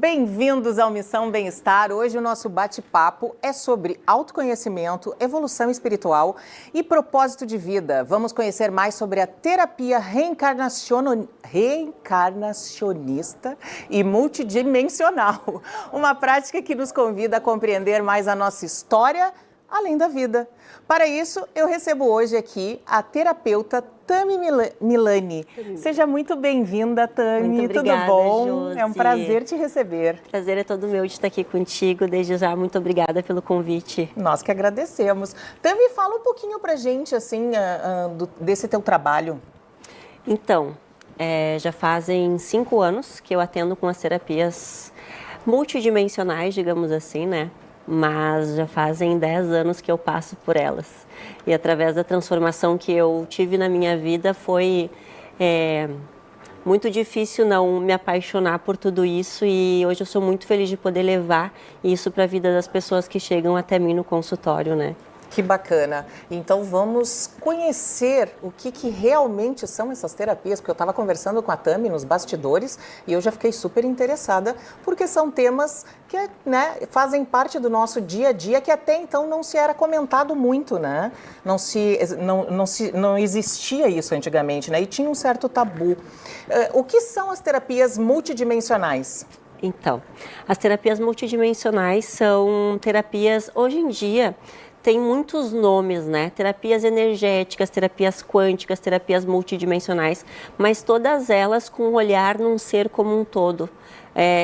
Bem-vindos ao Missão Bem-Estar. Hoje o nosso bate-papo é sobre autoconhecimento, evolução espiritual e propósito de vida. Vamos conhecer mais sobre a terapia reencarnacionista e multidimensional. Uma prática que nos convida a compreender mais a nossa história, além da vida. Para isso, eu recebo hoje aqui a terapeuta Tami Milani. Seja muito bem-vinda, Tami. Muito obrigada, tudo bom? Josi. É um prazer te receber. Prazer é todo meu de estar aqui contigo. Desde já, muito obrigada pelo convite. Nós que agradecemos. Tami, fala um pouquinho pra gente, assim, desse teu trabalho. Então, já fazem 5 anos que eu atendo com as terapias multidimensionais, digamos assim, né? Mas já fazem 10 anos que eu passo por elas. E através da transformação que eu tive na minha vida foi muito difícil não me apaixonar por tudo isso, e hoje eu sou muito feliz de poder levar isso para a vida das pessoas que chegam até mim no consultório, né? Que bacana. Então vamos conhecer o que realmente são essas terapias, porque eu estava conversando com a Tami nos bastidores e eu já fiquei super interessada, porque são temas que, né, fazem parte do nosso dia a dia, que até então não se era comentado muito, né? Não existia isso antigamente, né? E tinha um certo tabu. O que são as terapias multidimensionais? Então, as terapias multidimensionais são terapias, hoje em dia, tem muitos nomes, né? Terapias energéticas, terapias quânticas, terapias multidimensionais, mas todas elas com um olhar num ser como um todo,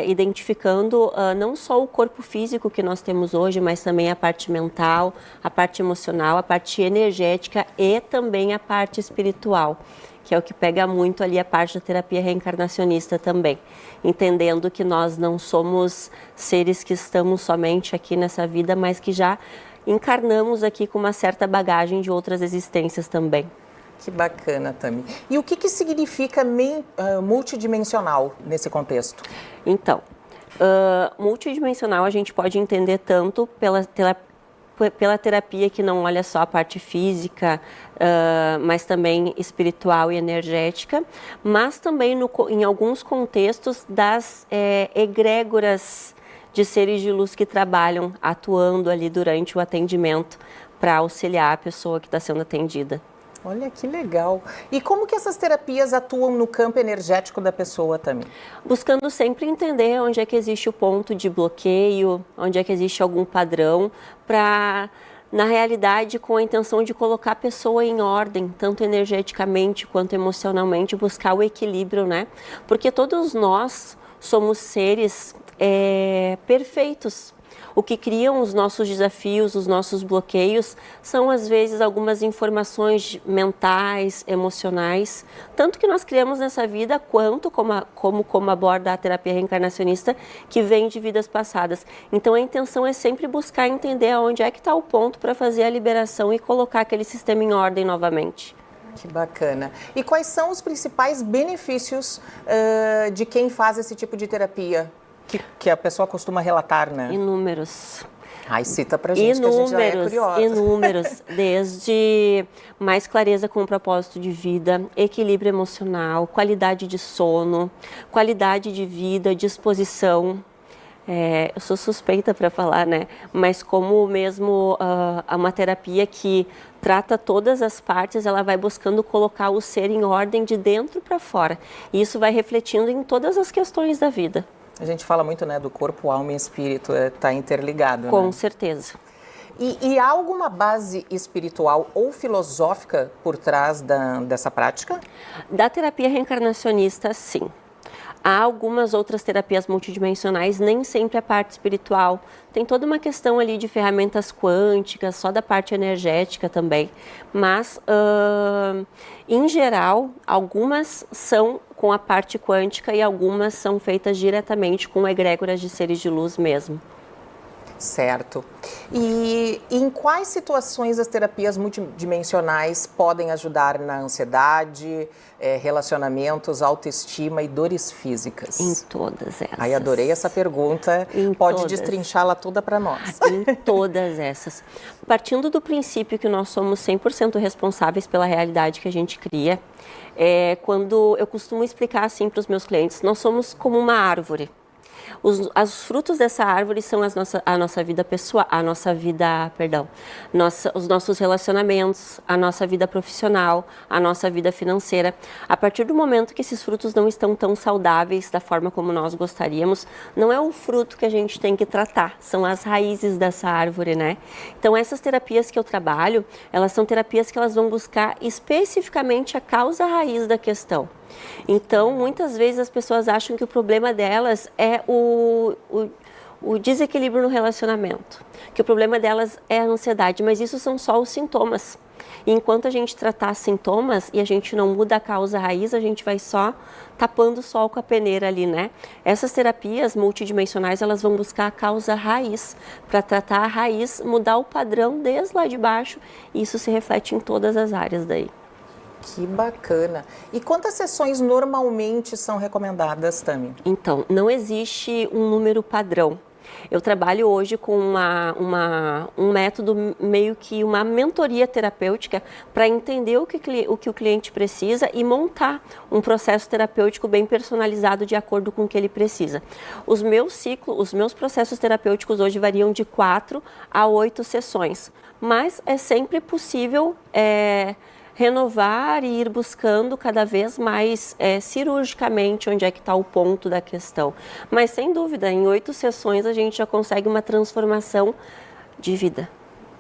identificando não só o corpo físico que nós temos hoje, mas também a parte mental, a parte emocional, a parte energética e também a parte espiritual, que é o que pega muito ali a parte da terapia reencarnacionista também, entendendo que nós não somos seres que estamos somente aqui nessa vida, mas que já encarnamos aqui com uma certa bagagem de outras existências também. Que bacana, Tami. E o que significa multidimensional nesse contexto? Então, multidimensional a gente pode entender tanto pela terapia que não olha só a parte física, mas também espiritual e energética, mas também em alguns contextos das egrégoras de seres de luz que trabalham, atuando ali durante o atendimento para auxiliar a pessoa que está sendo atendida. Olha que legal. E como que essas terapias atuam no campo energético da pessoa também? Buscando sempre entender onde é que existe o ponto de bloqueio, onde é que existe algum padrão, para, na realidade, com a intenção de colocar a pessoa em ordem, tanto energeticamente quanto emocionalmente, buscar o equilíbrio, né? Porque todos nós somos seres perfeitos. O que criam os nossos desafios, os nossos bloqueios, são às vezes algumas informações mentais, emocionais, tanto que nós criamos nessa vida, quanto como aborda a terapia reencarnacionista, que vem de vidas passadas. Então a intenção é sempre buscar entender onde é que está o ponto para fazer a liberação e colocar aquele sistema em ordem novamente. Que bacana. E quais são os principais benefícios de quem faz esse tipo de terapia? Que a pessoa costuma relatar, né? Inúmeros. Ai, cita pra gente, que a gente já é curiosa. Inúmeros, desde mais clareza com o propósito de vida, equilíbrio emocional, qualidade de sono, qualidade de vida, disposição. Eu sou suspeita para falar, né? Mas como mesmo uma terapia que trata todas as partes, ela vai buscando colocar o ser em ordem de dentro para fora. E isso vai refletindo em todas as questões da vida. A gente fala muito, né, do corpo, alma e espírito, está interligado, Com né? certeza. E há alguma base espiritual ou filosófica por trás dessa prática? Da terapia reencarnacionista, sim. Há algumas outras terapias multidimensionais, nem sempre a parte espiritual. Tem toda uma questão ali de ferramentas quânticas, só da parte energética também. Mas, em geral, algumas são com a parte quântica e algumas são feitas diretamente com egrégoras de seres de luz mesmo. Certo. E em quais situações as terapias multidimensionais podem ajudar na ansiedade, relacionamentos, autoestima e dores físicas? Em todas essas. Ai, adorei essa pergunta. Pode destrinchá-la toda para nós. Em todas essas. Partindo do princípio que nós somos 100% responsáveis pela realidade que a gente cria, quando eu costumo explicar assim para os meus clientes, nós somos como uma árvore. Os frutos dessa árvore são a nossa vida pessoal, os nossos relacionamentos, a nossa vida profissional, a nossa vida financeira. A partir do momento que esses frutos não estão tão saudáveis da forma como nós gostaríamos, não é o fruto que a gente tem que tratar, são as raízes dessa árvore, né? Então, essas terapias que eu trabalho, elas são terapias que elas vão buscar especificamente a causa raiz da questão. Então, muitas vezes as pessoas acham que o problema delas é o desequilíbrio no relacionamento, que o problema delas é a ansiedade, mas isso são só os sintomas. E enquanto a gente tratar sintomas e a gente não muda a causa raiz, a gente vai só tapando o sol com a peneira ali, né? Essas terapias multidimensionais, elas vão buscar a causa raiz, para tratar a raiz, mudar o padrão desde lá de baixo, e isso se reflete em todas as áreas daí. Que bacana. E quantas sessões normalmente são recomendadas, Tami? Então, não existe um número padrão. Eu trabalho hoje com um método, meio que uma mentoria terapêutica, para entender o que o cliente precisa e montar um processo terapêutico bem personalizado de acordo com o que ele precisa. Os meus processos terapêuticos hoje variam de 4 a 8 sessões, mas é sempre possível renovar e ir buscando cada vez mais cirurgicamente onde é que está o ponto da questão. Mas, sem dúvida, em 8 sessões a gente já consegue uma transformação de vida.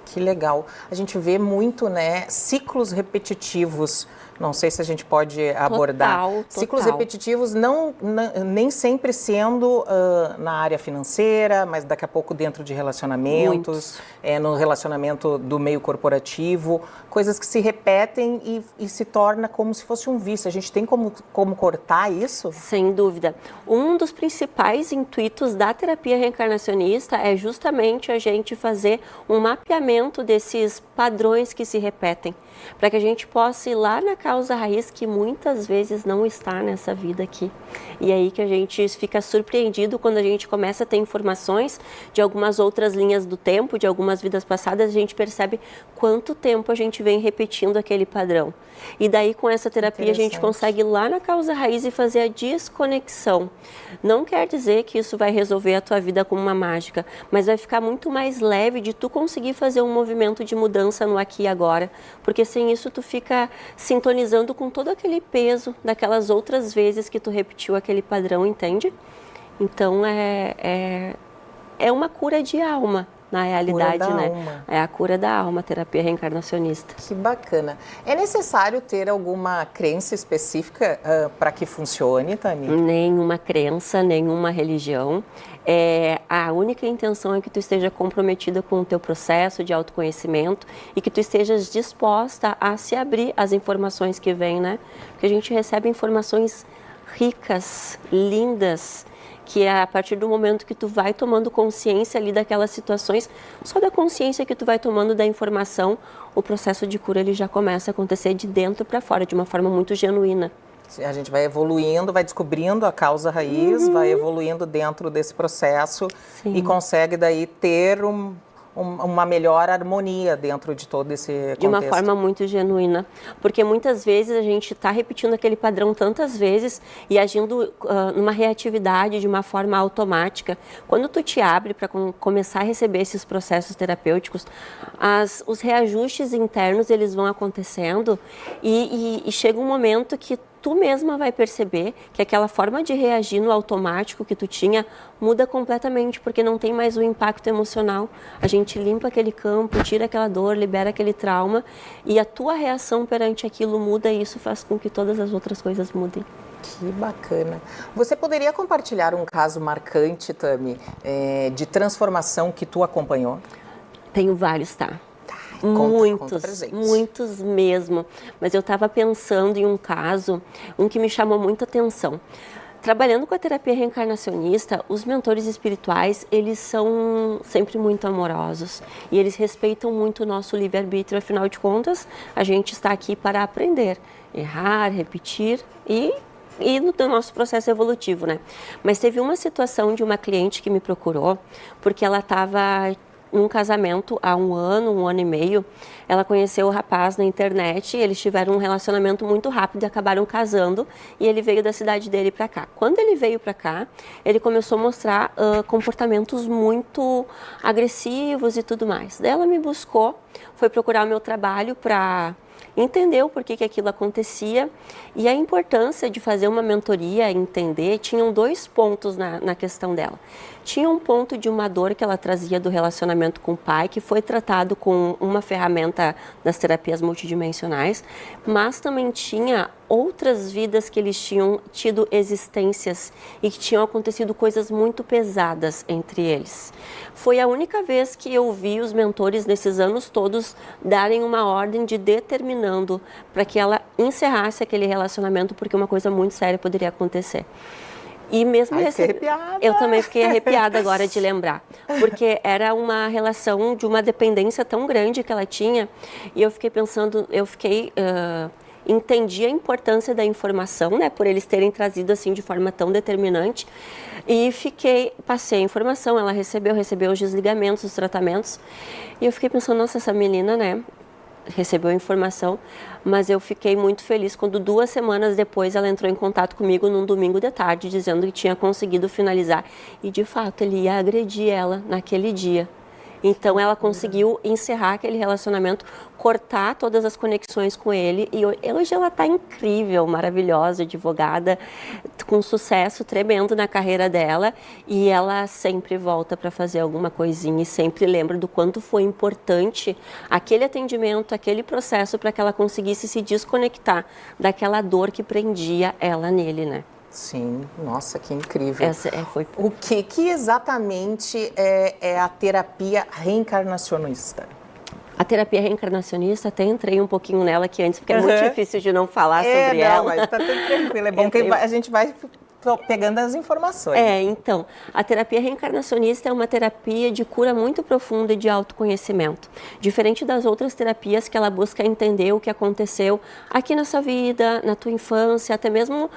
Que legal. A gente vê muito, né, ciclos repetitivos. Não sei se a gente pode abordar. Total. Ciclos repetitivos nem sempre sendo na área financeira, mas daqui a pouco dentro de relacionamentos, no relacionamento do meio corporativo, coisas que se repetem e se torna como se fosse um vício. A gente tem como cortar isso? Sem dúvida. Um dos principais intuitos da terapia reencarnacionista é justamente a gente fazer um mapeamento desses padrões que se repetem, para que a gente possa ir lá na causa raiz que muitas vezes não está nessa vida aqui. E aí que a gente fica surpreendido quando a gente começa a ter informações de algumas outras linhas do tempo, de algumas vidas passadas, a gente percebe quanto tempo a gente vem repetindo aquele padrão. E daí com essa terapia a gente consegue ir lá na causa raiz e fazer a desconexão. Não quer dizer que isso vai resolver a tua vida como uma mágica, mas vai ficar muito mais leve de tu conseguir fazer um movimento de mudança no aqui e agora, porque sem isso tu fica sintonizando com todo aquele peso daquelas outras vezes que tu repetiu aquele padrão, entende? Então é uma cura de alma. Na realidade, né? Alma. É a cura da alma, a terapia reencarnacionista. Que bacana. É necessário ter alguma crença específica para que funcione, Tami? Nenhuma crença, nenhuma religião. A única intenção é que tu esteja comprometida com o teu processo de autoconhecimento e que tu estejas disposta a se abrir às informações que vêm, né? Porque a gente recebe informações ricas, lindas, que é a partir do momento que tu vai tomando consciência ali daquelas situações, só da consciência que tu vai tomando da informação, o processo de cura ele já começa a acontecer de dentro para fora, de uma forma muito genuína. A gente vai evoluindo, vai descobrindo a causa raiz, vai evoluindo dentro desse processo. Sim. E consegue daí ter uma melhor harmonia dentro de todo esse contexto. De uma forma muito genuína, porque muitas vezes a gente está repetindo aquele padrão tantas vezes e agindo numa reatividade de uma forma automática. Quando tu te abre para começar a receber esses processos terapêuticos, os reajustes internos eles vão acontecendo e chega um momento que tu mesma vai perceber que aquela forma de reagir no automático que tu tinha muda completamente, porque não tem mais o impacto emocional. A gente limpa aquele campo, tira aquela dor, libera aquele trauma e a tua reação perante aquilo muda e isso faz com que todas as outras coisas mudem. Que bacana. Você poderia compartilhar um caso marcante, Tami, de transformação que tu acompanhou? Tenho vários, tá? Muitos mesmo. Mas eu estava pensando em um caso, que me chamou muita atenção. Trabalhando com a terapia reencarnacionista, os mentores espirituais, eles são sempre muito amorosos e eles respeitam muito o nosso livre-arbítrio. Afinal de contas, a gente está aqui para aprender, errar, repetir e no nosso processo evolutivo, né? Mas teve uma situação de uma cliente que me procurou porque ela estava num casamento há um ano e meio. Ela conheceu o rapaz na internet, eles tiveram um relacionamento muito rápido e acabaram casando, e ele veio da cidade dele para cá. Quando ele veio para cá, ele começou a mostrar comportamentos muito agressivos e tudo mais. Daí ela me buscou, foi procurar o meu trabalho para entender o porquê que aquilo acontecia e a importância de fazer uma mentoria, entender. Tinham 2 pontos na questão dela. Tinha um ponto de uma dor que ela trazia do relacionamento com o pai, que foi tratado com uma ferramenta das terapias multidimensionais, mas também tinha outras vidas que eles tinham tido existências e que tinham acontecido coisas muito pesadas entre eles. Foi a única vez que eu vi os mentores nesses anos todos darem uma ordem de determinando para que ela encerrasse aquele relacionamento, porque uma coisa muito séria poderia acontecer. E mesmo eu também fiquei arrepiada agora de lembrar, porque era uma relação de uma dependência tão grande que ela tinha, e eu fiquei pensando, entendi a importância da informação, né, por eles terem trazido assim de forma tão determinante, e passei a informação, ela recebeu os desligamentos, os tratamentos, e eu fiquei pensando, nossa, essa menina, né, recebeu a informação, mas eu fiquei muito feliz quando 2 semanas depois ela entrou em contato comigo num domingo de tarde, dizendo que tinha conseguido finalizar, e de fato ele ia agredir ela naquele dia. Então ela conseguiu encerrar aquele relacionamento, cortar todas as conexões com ele, e hoje ela está incrível, maravilhosa, advogada, com sucesso tremendo na carreira dela, e ela sempre volta para fazer alguma coisinha e sempre lembra do quanto foi importante aquele atendimento, aquele processo para que ela conseguisse se desconectar daquela dor que prendia ela nele, né? Sim, nossa, que incrível. Foi... O que exatamente é a terapia reencarnacionista? A terapia reencarnacionista, até entrei um pouquinho nela aqui antes, porque é muito difícil de não falar sobre ela. Mas está tudo tranquilo, é bom que a gente vai pegando as informações. Então, a terapia reencarnacionista é uma terapia de cura muito profunda e de autoconhecimento. Diferente das outras terapias que ela busca entender o que aconteceu aqui na sua vida, na tua infância, até mesmo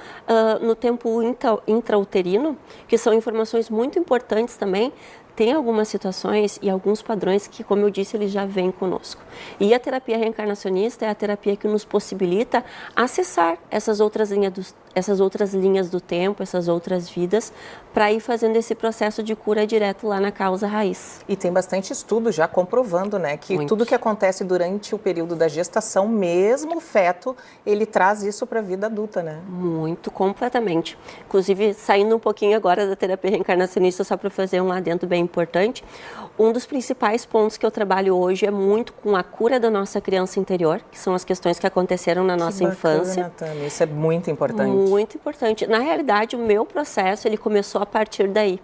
no tempo intrauterino, que são informações muito importantes também. Tem algumas situações e alguns padrões que, como eu disse, eles já vêm conosco. E a terapia reencarnacionista é a terapia que nos possibilita acessar essas outras linhas do tempo, essas outras vidas, para ir fazendo esse processo de cura direto lá na causa raiz. E tem bastante estudo já comprovando, né, que tudo que acontece durante o período da gestação, mesmo o feto, ele traz isso para a vida adulta, né? Muito, completamente. Inclusive, saindo um pouquinho agora da terapia reencarnacionista, só para fazer um adendo bem importante, um dos principais pontos que eu trabalho hoje é muito com a cura da nossa criança interior, que são as questões que aconteceram na nossa infância. Tânia, isso é muito importante. Muito importante. Na realidade, o meu processo, ele começou a partir daí.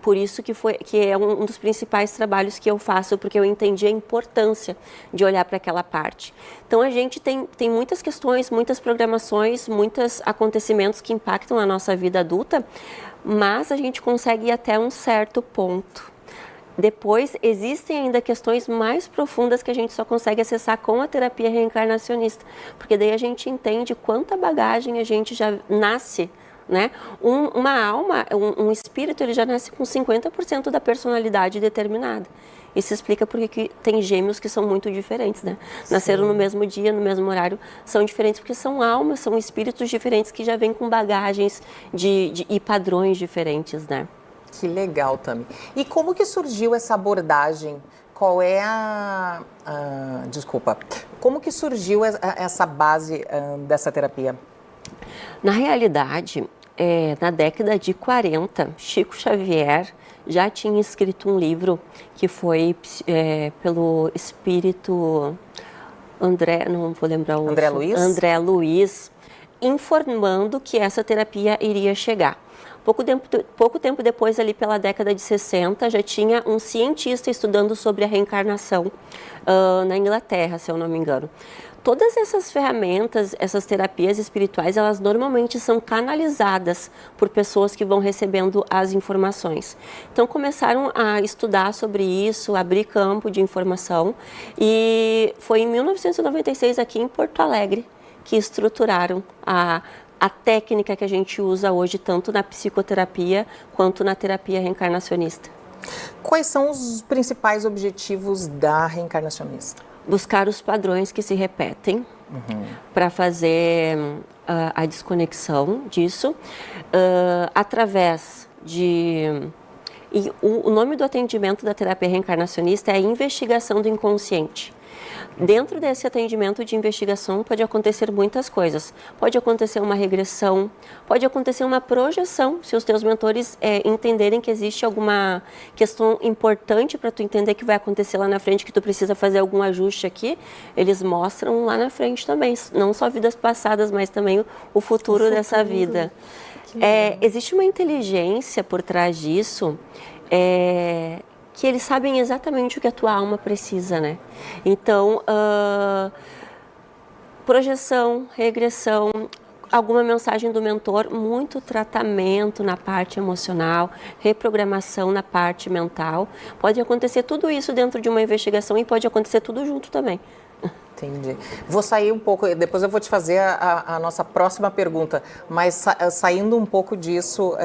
Por isso que é um dos principais trabalhos que eu faço, porque eu entendi a importância de olhar para aquela parte. Então, a gente tem muitas questões, muitas programações, muitos acontecimentos que impactam a nossa vida adulta, mas a gente consegue ir até um certo ponto. Depois, existem ainda questões mais profundas que a gente só consegue acessar com a terapia reencarnacionista, porque daí a gente entende quanta bagagem a gente já nasce, né? Uma alma, um espírito, ele já nasce com 50% da personalidade determinada. Isso explica porque tem gêmeos que são muito diferentes, né? Sim. Nasceram no mesmo dia, no mesmo horário, são diferentes porque são almas, são espíritos diferentes que já vêm com bagagens e padrões diferentes, né? Que legal, Tami. E como que surgiu essa abordagem? Qual é como que surgiu essa base dessa terapia? Na realidade, na década de 40, Chico Xavier já tinha escrito um livro que foi pelo espírito André, não vou lembrar o André Luiz? André Luiz, informando que essa terapia iria chegar. Pouco tempo depois, ali pela década de 60, já tinha um cientista estudando sobre a reencarnação na Inglaterra, se eu não me engano. Todas essas ferramentas, essas terapias espirituais, elas normalmente são canalizadas por pessoas que vão recebendo as informações. Então, começaram a estudar sobre isso, abrir campo de informação, e foi em 1996, aqui em Porto Alegre, que estruturaram a técnica que a gente usa hoje, tanto na psicoterapia quanto na terapia reencarnacionista. Quais são os principais objetivos da reencarnacionista? Buscar os padrões que se repetem para fazer a desconexão disso, através de... E o nome do atendimento da terapia reencarnacionista é a investigação do inconsciente. Dentro desse atendimento de investigação pode acontecer muitas coisas. Pode acontecer uma regressão, pode acontecer uma projeção, se os teus mentores entenderem que existe alguma questão importante para tu entender que vai acontecer lá na frente, que tu precisa fazer algum ajuste aqui, eles mostram lá na frente também, não só vidas passadas, mas também o futuro dessa vida. Existe uma inteligência por trás disso, que eles sabem exatamente o que a tua alma precisa, né? Então, projeção, regressão, alguma mensagem do mentor, muito tratamento na parte emocional, reprogramação na parte mental. Pode acontecer tudo isso dentro de uma investigação e pode acontecer tudo junto também. Entendi. Vou sair um pouco, depois eu vou te fazer a nossa próxima pergunta, mas saindo um pouco disso,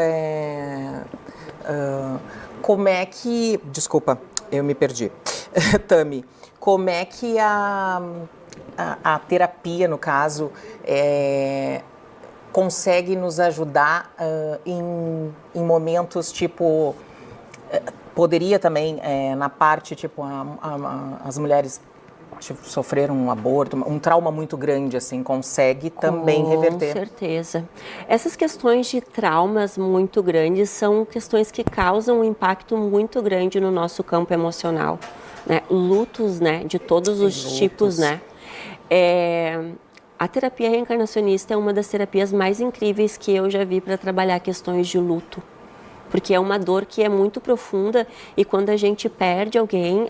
como é que... Desculpa, eu me perdi. Tami, como é que a terapia, no caso, consegue nos ajudar em momentos, tipo... Poderia também, na parte, tipo, as mulheres... sofreram um aborto, um trauma muito grande, assim, consegue também reverter. Com certeza. Essas questões de traumas muito grandes são questões que causam um impacto muito grande no nosso campo emocional, né? Lutos, né? De todos os tipos, né? A terapia reencarnacionista é uma das terapias mais incríveis que eu já vi para trabalhar questões de luto. Porque é uma dor que é muito profunda e quando a gente perde alguém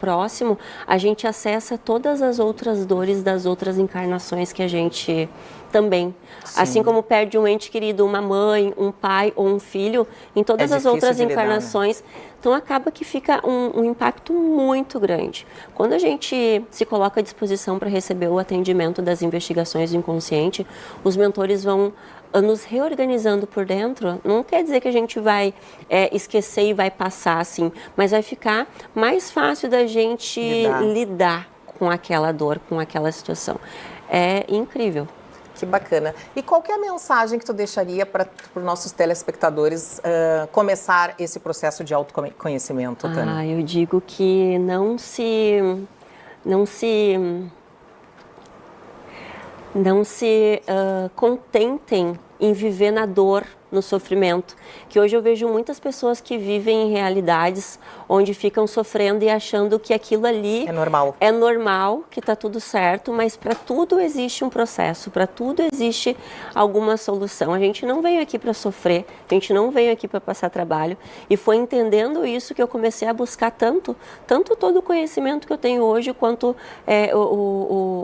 próximo, a gente acessa todas as outras dores das outras encarnações que a gente também. Sim. Assim como perde um ente querido, uma mãe, um pai ou um filho, em todas as outras encarnações. Lidar, né? Então acaba que fica um impacto muito grande. Quando a gente se coloca à disposição para receber o atendimento das investigações do inconsciente, os mentores vão nos reorganizando por dentro. Não quer dizer que a gente vai esquecer e vai passar assim, mas vai ficar mais fácil da gente lidar com aquela dor, com aquela situação. É incrível. Que bacana. E qual que é a mensagem que tu deixaria para os nossos telespectadores começar esse processo de autoconhecimento, Tânia? Eu digo que não se contentem em viver na dor, no sofrimento, que hoje eu vejo muitas pessoas que vivem em realidades onde ficam sofrendo e achando que aquilo ali é normal, que está tudo certo, mas para tudo existe um processo, para tudo existe alguma solução. A gente não veio aqui para sofrer, a gente não veio aqui para passar trabalho, e foi entendendo isso que eu comecei a buscar tanto todo o conhecimento que eu tenho hoje, quanto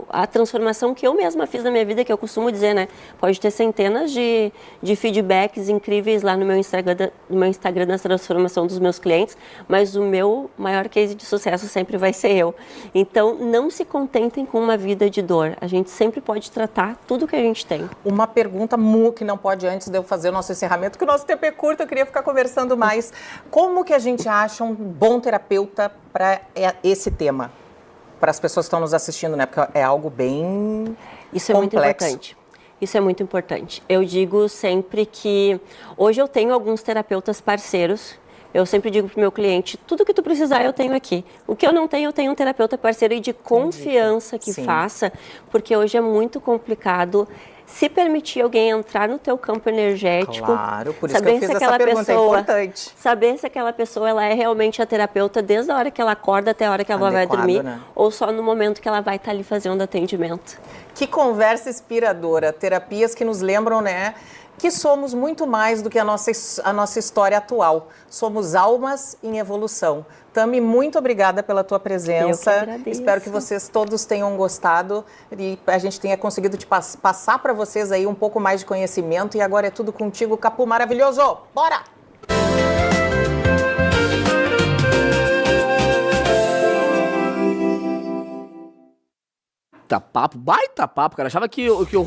a transformação que eu mesma fiz na minha vida, que eu costumo dizer, né? Pode ter centenas de feedbacks incríveis lá no meu Instagram da transformação dos meus clientes, mas o meu maior case de sucesso sempre vai ser eu. Então, não se contentem com uma vida de dor. A gente sempre pode tratar tudo que a gente tem. Uma pergunta que não pode antes de eu fazer o nosso encerramento, que o nosso tempo é curto, eu queria ficar conversando mais. Como que a gente acha um bom terapeuta para esse tema? Para as pessoas que estão nos assistindo, né? Porque é algo bem Isso é muito importante. Isso é muito importante. Eu digo sempre que hoje eu tenho alguns terapeutas parceiros. Eu sempre digo para o meu cliente, tudo que tu precisar eu tenho aqui. O que eu não tenho, eu tenho um terapeuta parceiro e de confiança que faça, porque hoje é muito complicado se permitir alguém entrar no teu campo energético. Claro, por isso que eu fiz essa pergunta, é importante. Saber se aquela pessoa ela é realmente a terapeuta desde a hora que ela acorda até a hora que ela vai dormir, né? Ou só no momento que ela vai estar ali fazendo atendimento. Que conversa inspiradora, terapias que nos lembram, né, que somos muito mais do que a nossa história atual. Somos almas em evolução. Tami, muito obrigada pela tua presença. Eu que agradeço. Espero que vocês todos tenham gostado e a gente tenha conseguido te passar para vocês aí um pouco mais de conhecimento. E agora é tudo contigo, Capu maravilhoso. Bora! Baita papo, cara. Achava que o